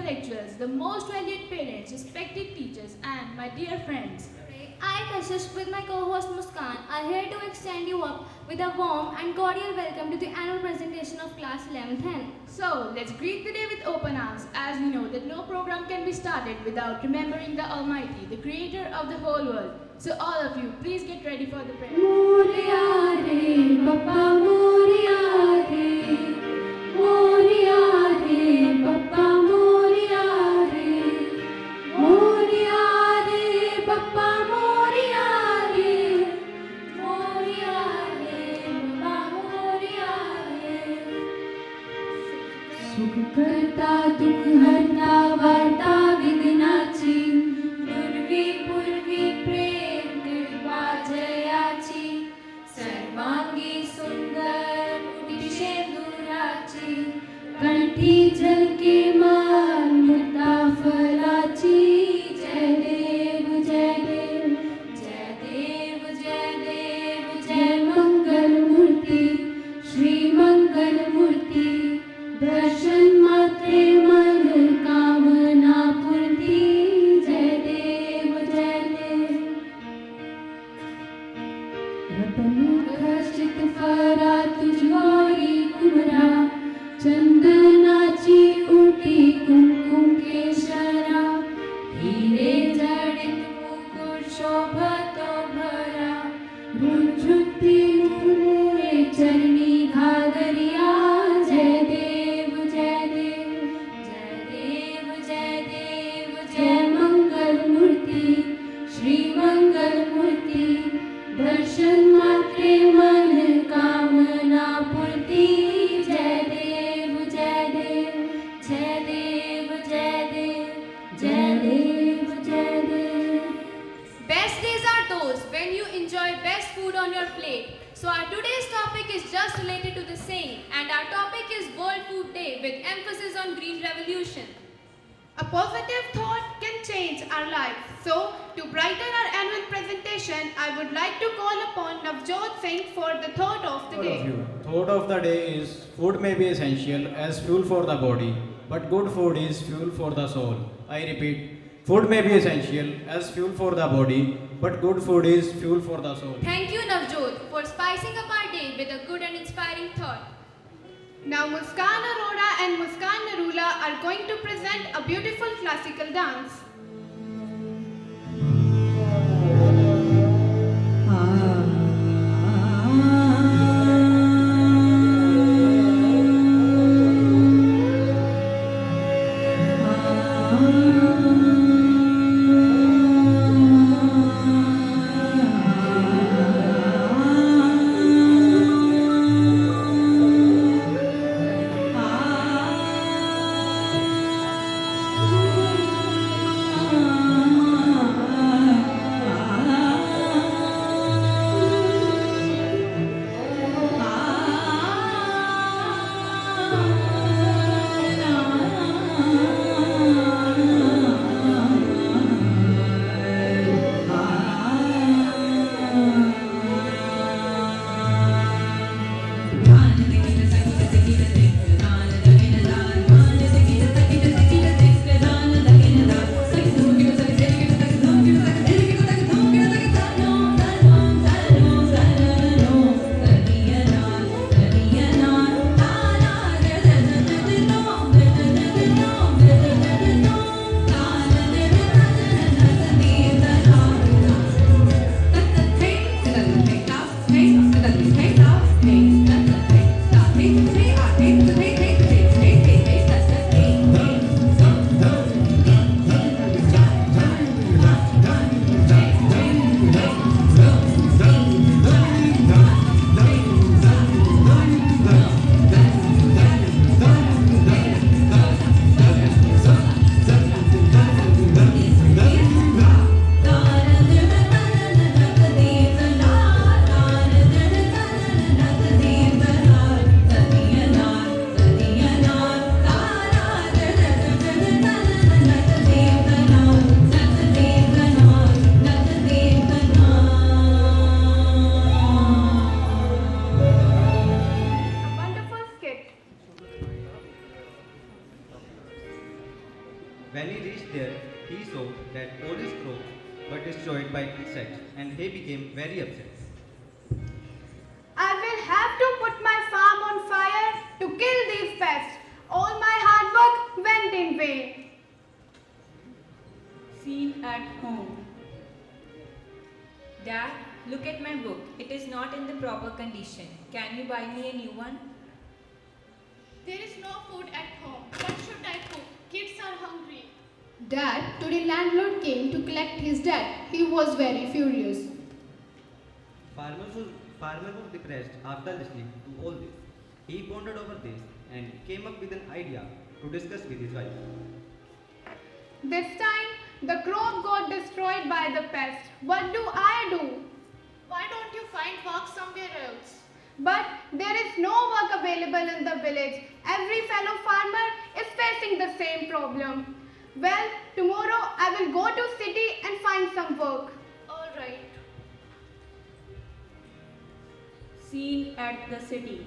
intellectuals, the most valued parents, respected teachers, and my dear friends. I, Kashish, with my co-host Muskan, are here to extend you up with a warm and cordial welcome to the annual presentation of Class 11th N. So, let's greet the day with open arms, as we know that no program can be started without remembering the Almighty, the Creator of the whole world. So, all of you, please get ready for the prayer. Moria re, Papa Moria re, Moria re, Papa Moria re, Moria re, Papa Moria re, Moria re, Papa Moria re. सुख करता दुख हरता वार्ता विघ्नाची पूर्वी पूर्वी प्रेम कृपा जयाची सर्वांगी सुंदर मुठीशे दुराची कंठी झलके माल मुक्ता फलाची जय देव जय देव जय देव जय देव जय मंगल मूर्ति श्री मंगल मूर्ति दर्शन मात्रे मन कामना पूर्ति जय देव जय देव रतन खचित फरा तुझ गौरी कुमरा चंदनाची उठी कुमकुम केशरा हीरे जडित मुकुट शोभतो भरा रुंझुती मुरे चरणी घागरिया जय देव जय देव जय देव जय देव जय मंगल मूर्ति श्री मंगल मूर्ति दर्शन मात्रे मन कामना पूर्ति जय देव जय देव जय देव जय देव जय देव जय देव. Best days are those when you enjoy best food on your plate. So our today's topic is just related to the same, and our topic is World Food Day with emphasis on Green Revolution. A positive thought can change our lives. So, to brighten our annual presentation, I would like to call upon Navjot Singh for the thought of the All day. of you. Thought of the day is food may be essential as fuel for the body, but good food is fuel for the soul. I repeat, food may be essential as fuel for the body, but good food is fuel for the soul. Thank you, Navjot, for spicing up our day with a good and inspiring thought. Now, Muskan Arora and Muskan Narula are going to present a beautiful classical dance. When he reached there, he saw that all his crops were destroyed by insects and he became very upset. I will have to put my farm on fire to kill these pests. All my hard work went in vain. Scene at home. Dad, look at my book. It is not in the proper condition. Can you buy me a new one? There is no food at home. What should I cook? Kids are hungry. Dad, today landlord came to collect his debt. He was very furious. Farmer was depressed after listening to all this. He pondered over this and came up with an idea to discuss with his wife. This time, the crop got destroyed by the pest. What do I do? Why don't you find work somewhere else? But there is no work available in the village. Every fellow farmer is facing the same problem. Well, tomorrow I will go to city and find some work. All right. Scene at the city.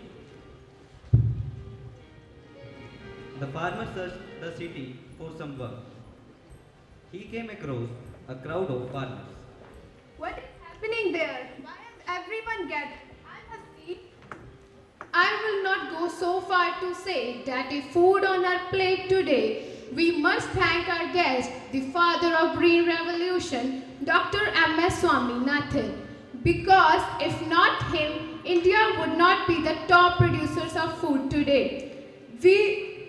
The farmer searched the city for some work. He came across a crowd of farmers. What is happening there? Why is everyone gathered? I must eat. I will not go so far to say that if food on our plate today, we must thank our guest, the father of Green Revolution, Dr. M.S. Swaminathan. Because if not him, India would not be the top producers of food today. Here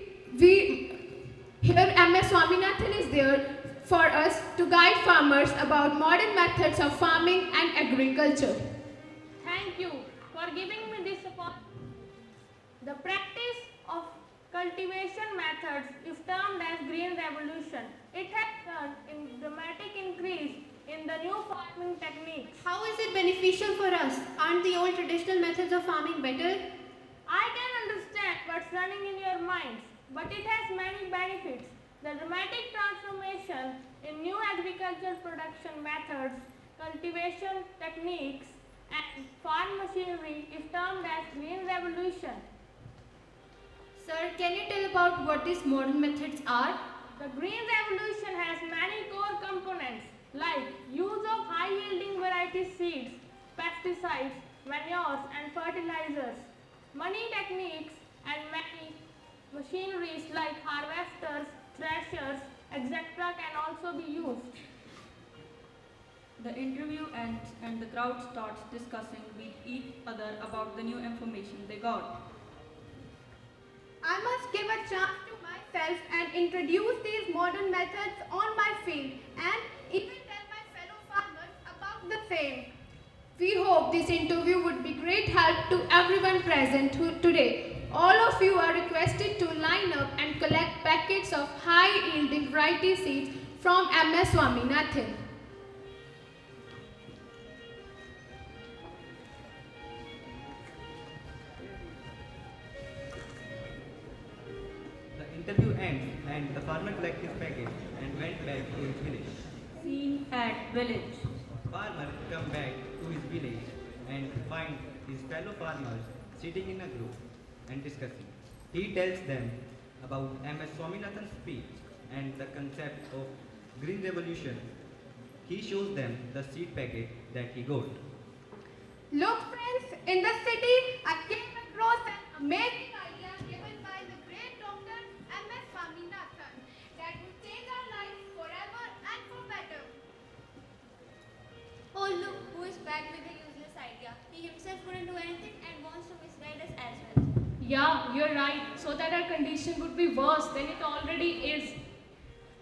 M.S. Swaminathan is there for us to guide farmers about modern methods of farming and agriculture. Thank you for giving me this opportunity. The practice of cultivation methods is termed as Green Revolution. It has turned in dramatic increase in the new farming techniques. How is it beneficial for us? Aren't the old traditional methods of farming better? I can understand what's running in your minds, but it has many benefits. The dramatic transformation in new agricultural production methods, cultivation techniques, and farm machinery is termed as Green Revolution. Sir, can you tell about what these modern methods are? The Green Revolution has many core components like use of high-yielding variety seeds, pesticides, manures and fertilizers, money techniques and many machineries like harvesters, threshers, etc. can also be used. The interview ends and the crowd starts discussing with each other about the new information they got. I must give a chance to myself and introduce these modern methods on my field and even tell my fellow farmers about the same. We hope this interview would be great help to everyone present today. All of you are requested to line up and collect packets of high-yielding variety seeds from M.S. Swaminathan. The interview ends and the farmer collected his package and went back to his village. Scene at village. Farmer come back to his village and find his fellow farmers sitting in a group and discussing. He tells them about M.S. Swaminathan's speech and the concept of Green Revolution. He shows them the seed packet that he got. Look friends, in the city I came across an amazing idea given by the great Dr. M.S. Swaminathan that will change our lives forever and for better. Oh look, who is back with a useless idea. He himself couldn't do anything and wants to misguide us as well. Yeah, you're right. So that our condition would be worse than it already is.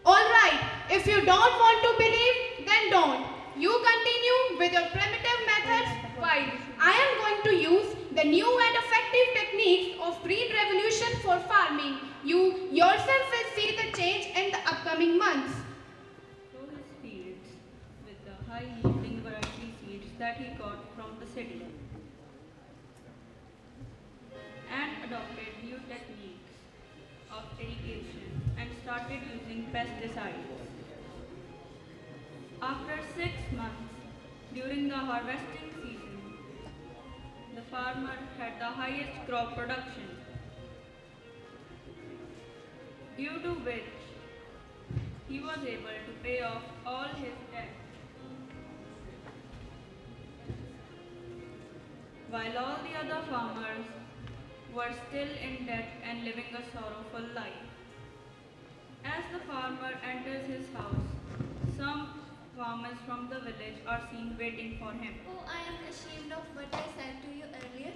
Alright, if you don't want to believe, then don't. You continue with your primitive methods while I am going to use the new and effective techniques of Green Revolution for farming. You yourself will see the change in the upcoming months. Through his fields with the high-yielding variety seeds that he got from the city and adopted new techniques of irrigation and started using pesticides. After 6 months, during the harvesting season, the farmer had the highest crop production, due to which he was able to pay off all his debt. While all the other farmers were still in debt and living a sorrowful life. As the farmer enters his house, some farmers from the village are seen waiting for him. Oh, I am ashamed of what I said to you earlier.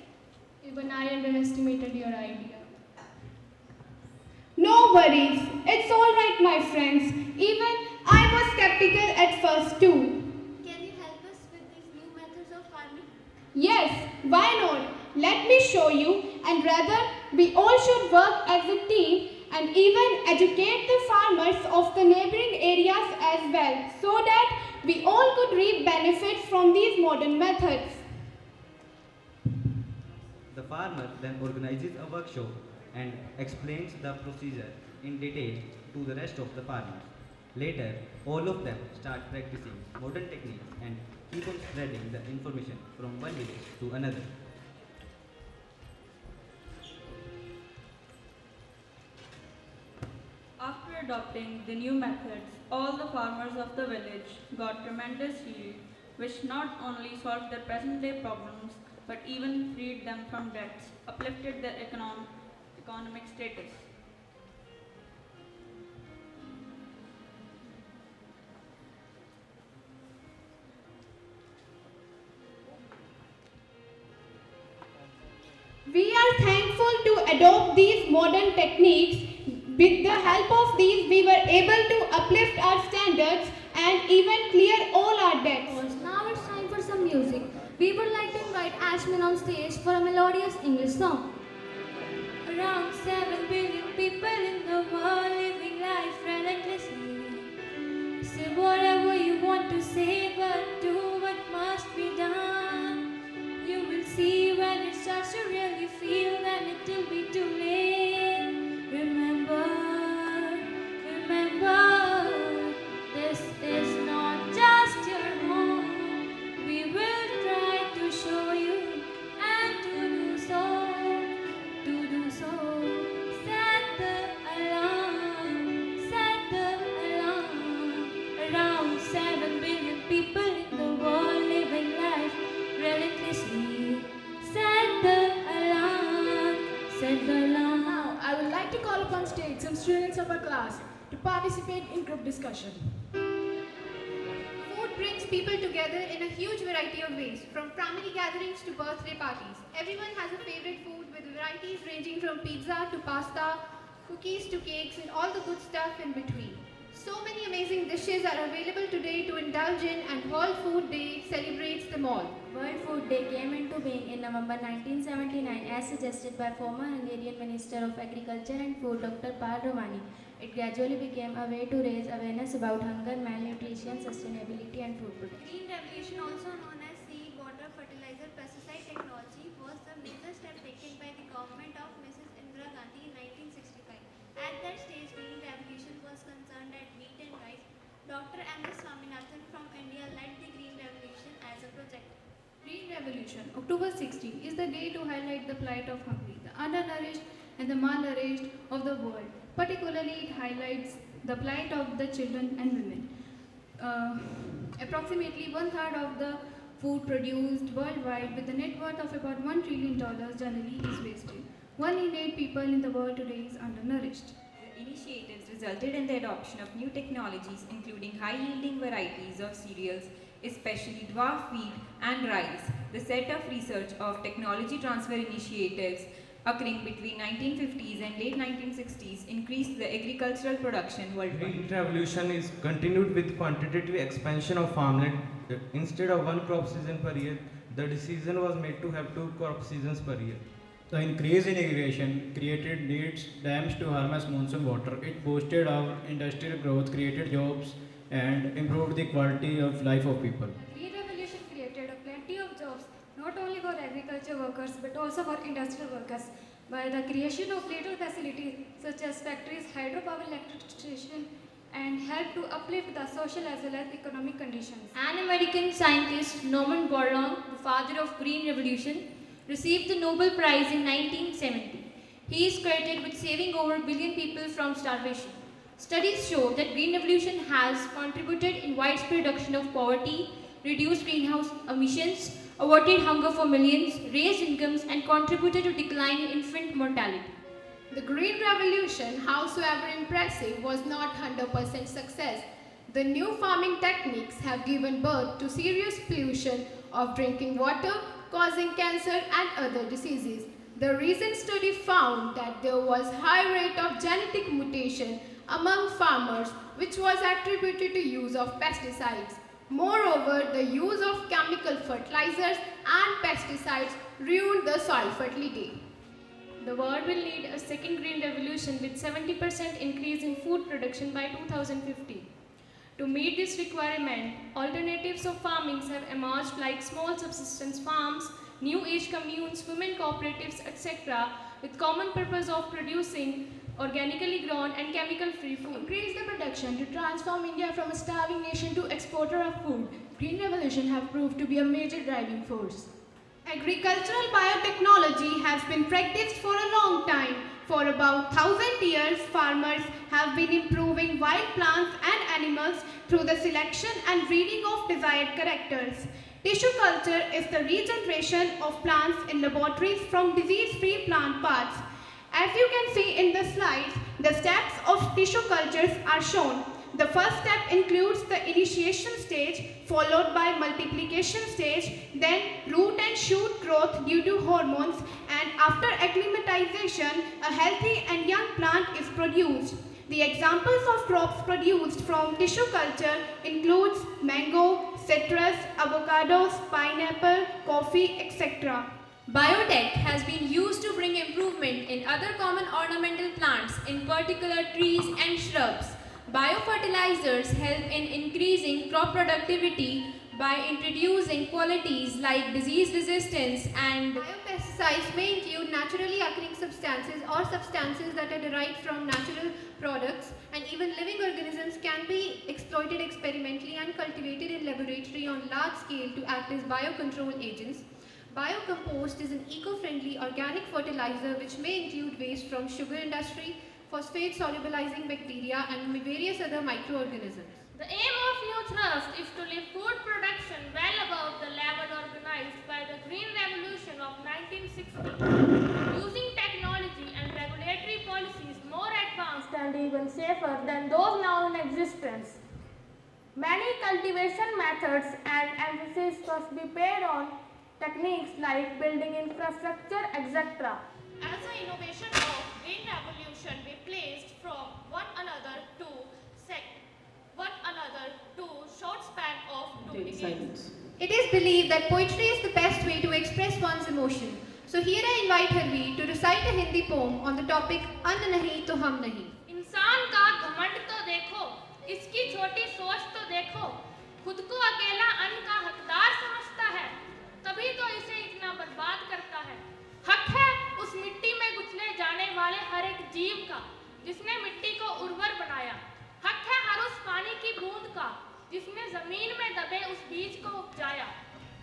Even I underestimated your idea. No worries. It's all right, my friends. Even I was skeptical at first too. Can you help us with these new methods of farming? Yes, why not? Let me show you, and rather, we all should work as a team and even educate the farmers of the neighboring areas as well, so that we all could reap benefits from these modern methods. The farmer then organizes a workshop and explains the procedure in detail to the rest of the farmers. Later, all of them start practicing modern techniques and keep on spreading the information from one village to another. After adopting the new methods, all the farmers of the village got tremendous yield, which not only solved their present-day problems, but even freed them from debts, uplifted their economic status. We are thankful to adopt these modern techniques. With the help of these, we were able to uplift our standards and even clear all our debts. Now it's time for some music. We would like to invite Ashman on stage for a melodious English song. Around 7 billion people in the world living life relentlessly. Say whatever you want to say, but do what must be done. You will see when it starts to really feel, then it will be too late. Remember, this is not just your home. We will try to show you and to do so. Set the alarm, Around 7 billion people in the world living life relentlessly. Set the alarm. Now, I would like to call upon stage some students of our class to participate in group discussion. Food brings people together in a huge variety of ways, from family gatherings to birthday parties. Everyone has a favorite food with varieties ranging from pizza to pasta, cookies to cakes, and all the good stuff in between. So many amazing dishes are available today to indulge in, and World Food Day celebrates them all. World Food Day came into being in November 1979 as suggested by former Hungarian Minister of Agriculture and Food Dr. Paul Romani. It gradually became a way to raise awareness about hunger, malnutrition, sustainability and food production. Green Revolution, also known as seed, water, fertilizer, pesticide technology, was the major step taken by the government of Mrs. Indira Gandhi in 1965. At that stage, Green Revolution was concerned at wheat and rice. Dr. M.S. Swaminathan from India led the Green Revolution as a project. Green Revolution, October 16, is the day to highlight the plight of hungry, the undernourished and the malnourished of the world. Particularly, it highlights the plight of the children and women. Approximately 1/3 of the food produced worldwide with a net worth of about $1 trillion generally is wasted. 1 in 8 people in the world today is undernourished. The initiatives resulted in the adoption of new technologies including high-yielding varieties of cereals, especially dwarf wheat and rice. The set of research of technology transfer initiatives occurring between 1950s and late 1960s increased the agricultural production worldwide. Green Revolution is continued with quantitative expansion of farmland. Instead of one crop season per year, the decision was made to have 2 crop seasons per year. The increase in irrigation created needs dams to harness monsoon water. It boosted our industrial growth, created jobs, and improved the quality of life of people. Green Revolution created a plenty of jobs, not only for agriculture workers but also for industrial workers, by the creation of little facilities such as factories, hydropower, electrification, and helped to uplift the social as well as economic conditions. An American scientist, Norman Borlaug, the father of Green Revolution, received the Nobel Prize in 1970. He is credited with saving over a billion people from starvation. Studies show that green revolution has contributed in widespread reduction of poverty, reduced greenhouse emissions, averted hunger for millions, raised incomes, and contributed to decline in infant mortality. The Green Revolution, howsoever impressive, was not 100% success. The new farming techniques have given birth to serious pollution of drinking water, causing cancer and other diseases. The recent study found that there was high rate of genetic mutation among farmers, which was attributed to use of pesticides. Moreover, the use of chemical fertilizers and pesticides ruined the soil fertility. The world will need a second green revolution with 70% increase in food production by 2050. To meet this requirement, alternatives of farming have emerged like small subsistence farms, new age communes, women cooperatives, etc., with common purpose of producing organically grown and chemical-free food. Increase the production to transform India from a starving nation to exporter of food. Green revolution have proved to be a major driving force. Agricultural biotechnology has been practiced for a long time. For about 1,000 years, farmers have been improving wild plants and animals through the selection and breeding of desired characters. Tissue culture is the regeneration of plants in laboratories from disease-free plant parts. As you can see in the slides, the steps of tissue cultures are shown. The first step includes the initiation stage, followed by multiplication stage, then root and shoot growth due to hormones, and after acclimatization, a healthy and young plant is produced. The examples of crops produced from tissue culture includes mango, citrus, avocados, pineapple, coffee, etc. Biotech has been used to bring improvement in other common ornamental plants, in particular trees and shrubs. Biofertilizers help in increasing crop productivity by introducing qualities like disease resistance, and biopesticides may include naturally occurring substances or substances that are derived from natural products, and even living organisms can be exploited experimentally and cultivated in laboratory on large scale to act as biocontrol agents. Biocompost is an eco-friendly organic fertilizer which may include waste from sugar industry, phosphate solubilizing bacteria, and various other microorganisms. The aim of New Thrust is to lift food production well above the level organized by the Green Revolution of 1960, using technology and regulatory policies more advanced and even safer than those now in existence. Many cultivation methods and emphasis must be paid on techniques like building infrastructure, etc. As the innovation of Green Revolution be placed from one another to short span of 2 decades. It is believed that poetry is the best way to express one's emotion. So here I invite Harveer to recite a Hindi poem on the topic Ann nahi to hum nahi. इंसान का घमंड तो देखो, इसकी छोटी सोच तो देखो, खुद को अकेला अन्न का हकदार समझता है, तभी तो इसे इतना बर्बाद करता है। हक है उस मिट्टी में कुचले जाने वाले हर एक जीव का, जिसने मिट्टी को उर्वर बनाया। हक है हर उस पानी की बूंद का, जिसने जमीन में दबे उस बीज को उपजाया।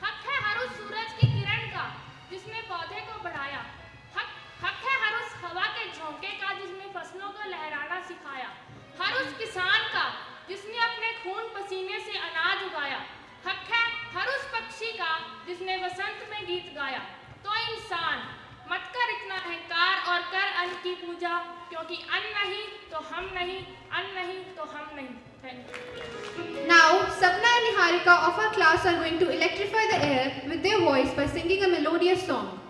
हक है हर उस सूरज की किरण का, जिसने पौधे को बढ़ाया। हक है हर उस हवा के झोंके का, जिसने फसलों को लहराना सिखाया। हर उस किसान का, जिसने अपने खून पसीने से अनाज उगाया। हक है हर उस पक्षी का, जिसने वसंत में गीत गाया। तो इंसान मत कर इतना अहंकार और कर अन्न की पूजा, क्योंकि अन्न नहीं तो हम नहीं, अन्न नहीं तो हम नहीं। Thank you. Now, Sapna and Niharika of our class are going to electrify the air with their voice by singing a melodious song.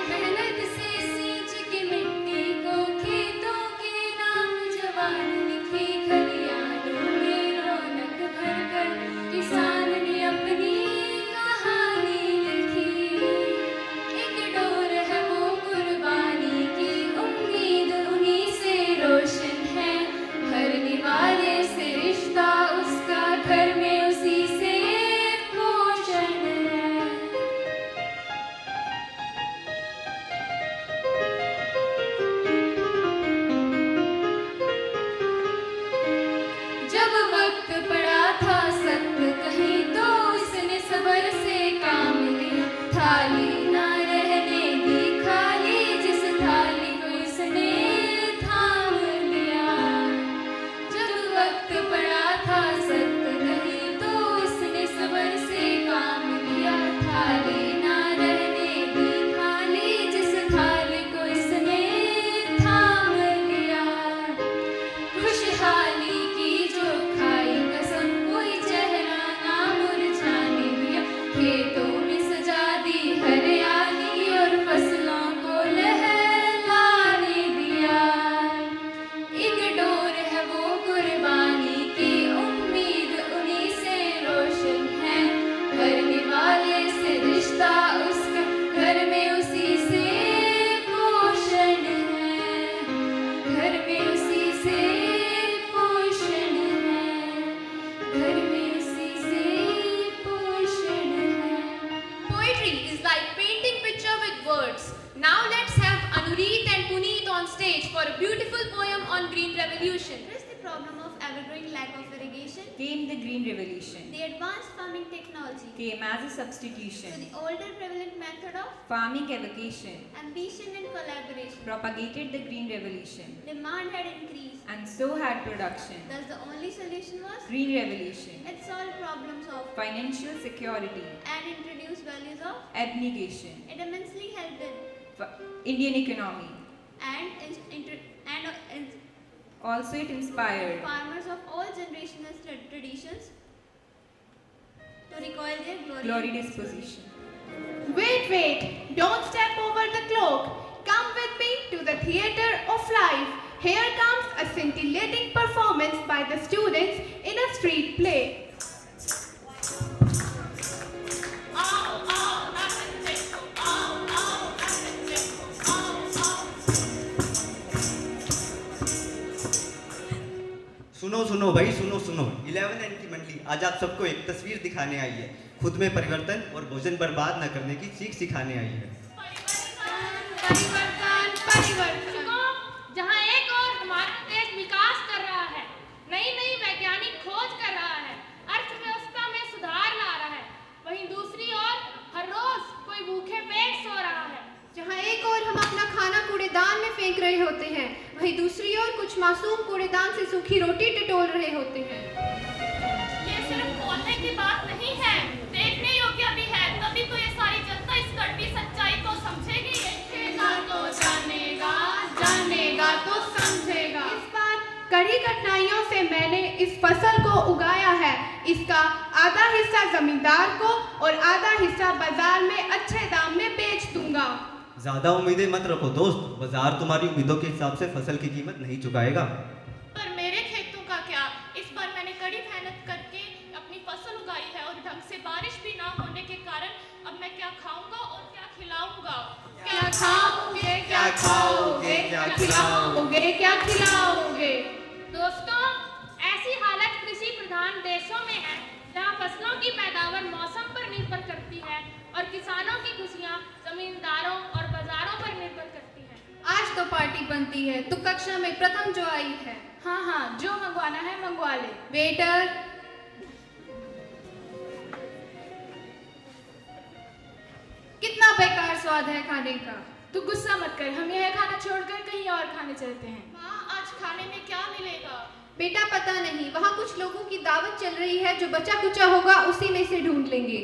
मेहनत से सींच के मिट्टी को खेतों के नाम जवान लिखे, खलियानों में रौनक भरकर किसान ने अपनी कहानी लिखी। एक डोर है वो कुर्बानी की, उम्मीद उन्हीं से रोशन है, भरने वाले से रिश्ता उसका, घर में उसी से पोषण है। revolution came the Green Revolution. the advanced farming technology Came as a to substitution. the older prevalent method of Farming evocation ambition and collaboration. propagated the Green Revolution. Demand had increased. And so had production. Thus the only solution was Green Revolution. it solved problems of Financial security. and introduced values of Abnegation. it immensely helped in Indian economy. and Also it inspired farmers of all generational traditions to recoil their glory disposition. Wait, don't step over the cloak. Come with me to the theater of life. Here comes a scintillating performance by the students in a street play. सुनो भाई सुनो 11 N की मंडली आज आप सबको एक तस्वीर दिखाने आई है। खुद में परिवर्तन और भोजन बर्बाद न करने की सीख सिखाने आई है। परिवर्तन जहाँ एक और हमारा देश विकास कर रहा है, नई वैज्ञानिक खोज कर रहा है, अर्थव्यवस्था में सुधार ला रहा है, वहीं दूसरी ओर हर रोज कोई भूखे पेट सो रहा है। जहाँ एक और हम अपना खाना कूड़ेदान में फेंक रहे होते हैं, वहीं दूसरी ओर कुछ मासूम कूड़ेदान से सूखी रोटी टटोल रहे होते हैं। ये सिर्फ बोलने की बात नहीं है, देखने योग्य भी है, तभी तो ये सारी जनता इस कड़वी सच्चाई को समझेगी। जानेगा तो समझेगा। इस बार कड़ी कठिनाइयों से मैंने इस फसल को उगाया है। इसका आधा हिस्सा जमींदार को और आधा हिस्सा बाजार में अच्छे दाम में बेच दूंगा। ज्यादा उम्मीदें मत रखो दोस्त, बाजार तुम्हारी उम्मीदों के हिसाब से फसल की कीमत नहीं चुकाएगा। पर मेरे खेतों का क्या? इस बार मैंने कड़ी मेहनत करके अपनी फसल उगाई है और ढंग से बारिश भी ना होने के कारण अब मैं क्या खाऊंगा और क्या खिलाऊंगा? क्या खाओगे, क्या खाओगे, क्या खिलाओगे, क्या खिलाओगे? दोस्तों, ऐसी हालत कृषि प्रधान देशों में है जहां फसलों की पैदावार मौसम पर निर्भर करती है और किसानों की खुशियां जमींदारों और बाजारों पर निर्भर करती है। आज तो पार्टी बनती है, तो कक्षा में प्रथम जो आई है। हाँ, जो मंगवाना है मंगवा ले। वेटर, कितना बेकार स्वाद है खाने का। तू गुस्सा मत कर, हम यह खाना छोड़कर कहीं और खाने चलते हैं। माँ, आज खाने में क्या मिलेगा? बेटा पता नहीं, वहाँ कुछ लोगों की दावत चल रही है, जो बचा कुचा होगा उसी में से ढूंढ लेंगे।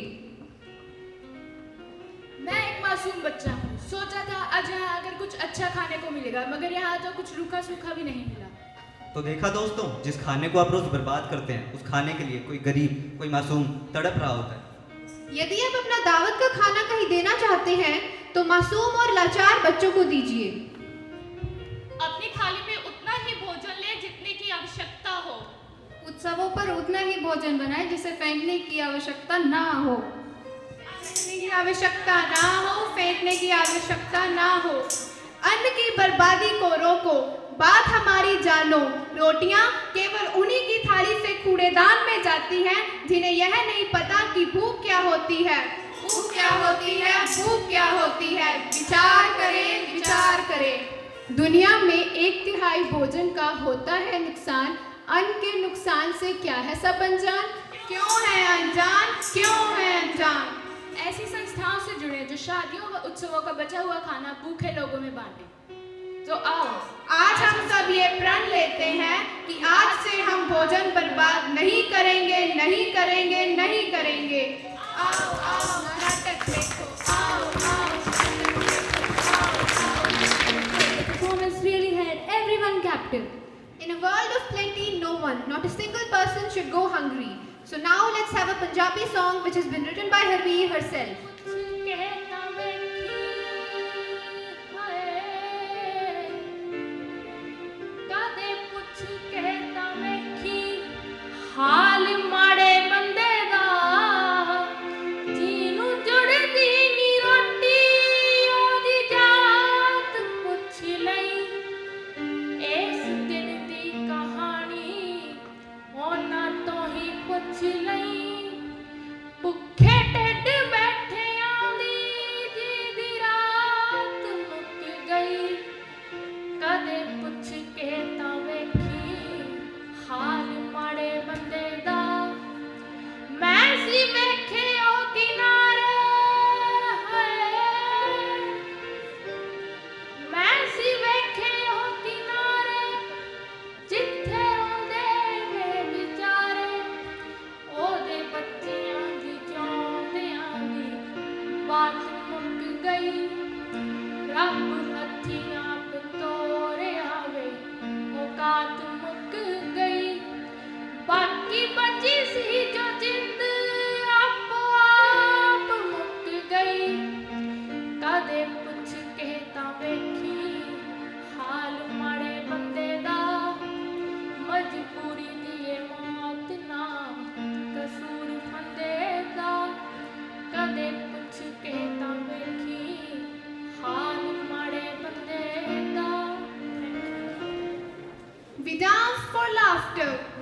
मैं एक मासूम बच्चा हूँ, सोचा था आज यहाँ आकर कुछ अच्छा खाने को मिलेगा, मगर यहाँ तो कुछ रूखा सूखा भी नहीं मिला। तो देखा दोस्तों, जिस खाने को आप रोज बर्बाद करते हैं, उस खाने के लिए कोई गरीब, कोई मासूम तड़प रहा होता है। यदि आप अपना दावत का खाना कहीं देना चाहते हैं, तो मासूम और लाचार बच्चों को दीजिए। अपनी थाली में उतना ही भोजन ले जितने की आवश्यकता हो। उत्सवों पर उतना ही भोजन बनाएं जिसे फेंकने की आवश्यकता ना हो। फेंकने की आवश्यकता ना हो। अन्न की बर्बादी को रोको, बात हमारी जानो। रोटियां केवल उन्हीं की थाली से कूड़ेदान में जाती हैं जिन्हें यह नहीं पता कि भूख क्या होती है। भूख क्या होती है, भूख क्या होती है। विचार करें, विचार करें। दुनिया में 1/3 भोजन का होता है नुकसान। अन्न के नुकसान से क्या है सब अनजान? क्यों है अनजान, क्यों है अनजान? ऐसी संस्थाओं से जुड़े जो शादियों व उत्सवों का बचा हुआ खाना भूखे लोगों में बांटे। तो आओ, आज हम सब ये प्रण लेते हैं कि आज से हम भोजन बर्बाद नहीं करेंगे, नहीं करेंगे, नहीं करेंगे। आओ आओ नाटक देखो, आओ आओ The performance really held everyone captive. In a world of plenty, no one, not a single person should go hungry. So now let's have a Punjabi song which has been written by Harvi herself. हाल माड़े बंदे दा जीनू जुड़दी नी रोटी ओदी जात पुछ लई इस दिन दी कहानी ओना तो ही पुछ लई भुखे ढिड बैठे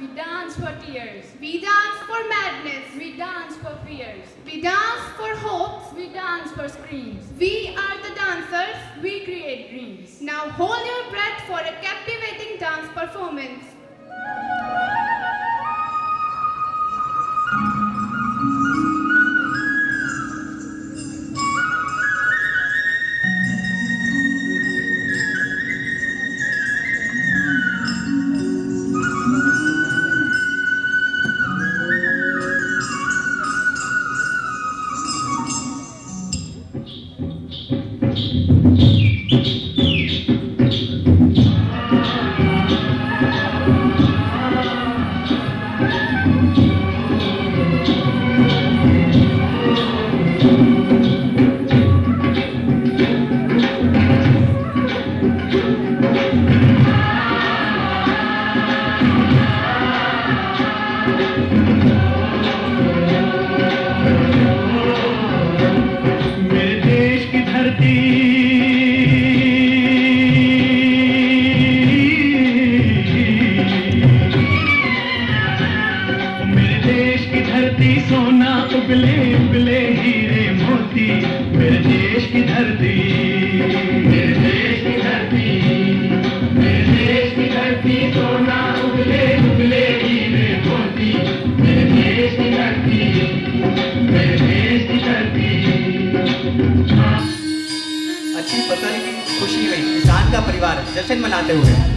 We dance for tears. We dance for madness. We dance for fears. We dance for hopes. We dance for screams. We are the dancers. We create dreams. Now hold your breath for a captivating dance performance. अच्छी फसल की खुशी में किसान का परिवार जश्न मनाते हुए